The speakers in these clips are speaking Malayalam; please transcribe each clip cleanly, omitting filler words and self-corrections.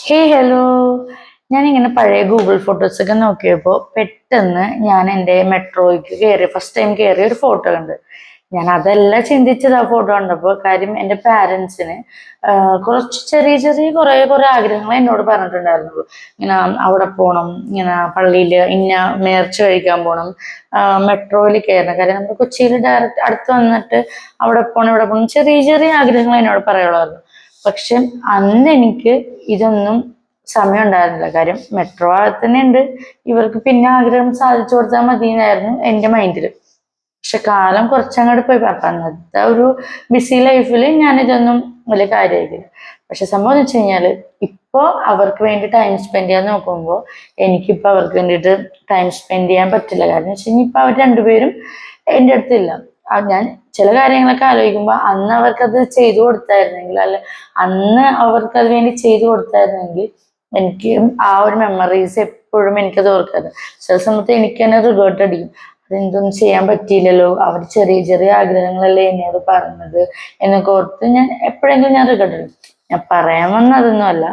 ഹേ ഹലോ, ഞാനിങ്ങനെ പഴയ ഗൂഗിൾ ഫോട്ടോസൊക്കെ നോക്കിയപ്പോൾ പെട്ടെന്ന് ഞാൻ എൻ്റെ മെട്രോയ്ക്ക് കയറി ഫസ്റ്റ് ടൈം കയറിയ ഒരു ഫോട്ടോ കണ്ട്. ഞാൻ അതല്ല ചിന്തിച്ചത് ആ ഫോട്ടോ കണ്ടപ്പോൾ. കാര്യം എൻ്റെ പാരൻസിന് കുറച്ച് ചെറിയ ചെറിയ കുറേ ആഗ്രഹങ്ങൾ എന്നോട് പറഞ്ഞിട്ടുണ്ടായിരുന്നുള്ളൂ. ഇങ്ങനെ അവിടെ പോകണം, ഇങ്ങനെ പള്ളിയിൽ ഇന്ന നേർച്ച കഴിക്കാൻ പോകണം, മെട്രോയിൽ കയറണം. കാര്യം നമ്മുടെ കൊച്ചിയിൽ ഡയറക്റ്റ് അടുത്ത് വന്നിട്ട് അവിടെ പോകണം ഇവിടെ പോകണം, ചെറിയ ചെറിയ ആഗ്രഹങ്ങൾ എന്നോട് പറയുള്ളായിരുന്നു. പക്ഷെ അന്ന് എനിക്ക് ഇതൊന്നും സമയം ഉണ്ടായിരുന്നില്ല. കാര്യം മെട്രോ തന്നെ ഉണ്ട്, ഇവർക്ക് പിന്നെ ആഗ്രഹം സാധിച്ചു കൊടുത്താൽ മതി എന്നായിരുന്നു എൻ്റെ മൈൻഡിൽ. പക്ഷെ കാലം കുറച്ചങ്ങോട്ട് പോയി. അപ്പൊ അന്നത്തെ ഒരു ബിസി ലൈഫിൽ ഞാനിതൊന്നും വലിയ കാര്യമായിട്ടില്ല. പക്ഷെ സംഭവം എന്ന് വെച്ച് കഴിഞ്ഞാൽ ഇപ്പോ അവർക്ക് വേണ്ടി ടൈം സ്പെൻഡ് ചെയ്യാൻ നോക്കുമ്പോൾ എനിക്കിപ്പോൾ അവർക്ക് വേണ്ടിയിട്ട് ടൈം സ്പെൻഡ് ചെയ്യാൻ പറ്റില്ല. കാരണം എന്ന് വെച്ച് കഴിഞ്ഞാൽ ഇപ്പൊ അവർ രണ്ടുപേരും എൻ്റെ അടുത്തില്ല. ഞാൻ ചില കാര്യങ്ങളൊക്കെ ആലോചിക്കുമ്പോൾ അന്ന് അവർക്കത് ചെയ്തു കൊടുത്തായിരുന്നെങ്കിൽ, അല്ലെ അന്ന് അവർക്കത് വേണ്ടി ചെയ്തു കൊടുത്തായിരുന്നെങ്കിൽ എനിക്ക് ആ ഒരു മെമ്മറീസ് എപ്പോഴും എനിക്കത് ഓർക്കാറ്. ചില സമയത്ത് എനിക്ക് തന്നെ റിഗ്രറ്റ് അടിക്കും, അതെന്തൊന്നും ചെയ്യാൻ പറ്റിയില്ലല്ലോ, അവർ ചെറിയ ചെറിയ ആഗ്രഹങ്ങളല്ലേ എന്നോട് പറഞ്ഞത് എന്നൊക്കെ ഓർത്ത് ഞാൻ എപ്പോഴെങ്കിലും ഞാൻ റിഗ്രറ്റ് അടിക്കും. ഞാൻ പറയാൻ വന്ന അതൊന്നുമല്ല,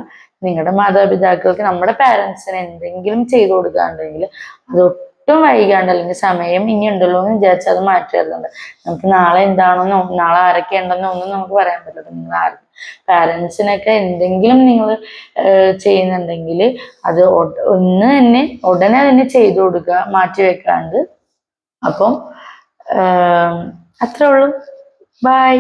നിങ്ങളുടെ മാതാപിതാക്കൾക്ക് നമ്മുടെ പാരൻസിന് എന്തെങ്കിലും ചെയ്തു കൊടുക്കാണ്ടെങ്കിൽ അത് ഒട്ടും വൈകാണ്ട്, അല്ലെങ്കിൽ സമയം ഇനി ഉണ്ടല്ലോ എന്ന് വിചാരിച്ചാൽ അത് മാറ്റി വരുന്നുണ്ട്. നമുക്ക് നാളെ എന്താണെന്നോ നാളെ ആരൊക്കെ ഉണ്ടെന്നോ ഒന്നും നമുക്ക് പറയാൻ പറ്റില്ല. നിങ്ങൾ പാരൻസിനൊക്കെ എന്തെങ്കിലും നിങ്ങൾ ചെയ്യുന്നുണ്ടെങ്കിൽ അത് ഉടനെ തന്നെ ചെയ്തു കൊടുക്കുക, മാറ്റി വെക്കാണ്ട്. അപ്പം അത്രേ ഉള്ളൂ. ബൈ.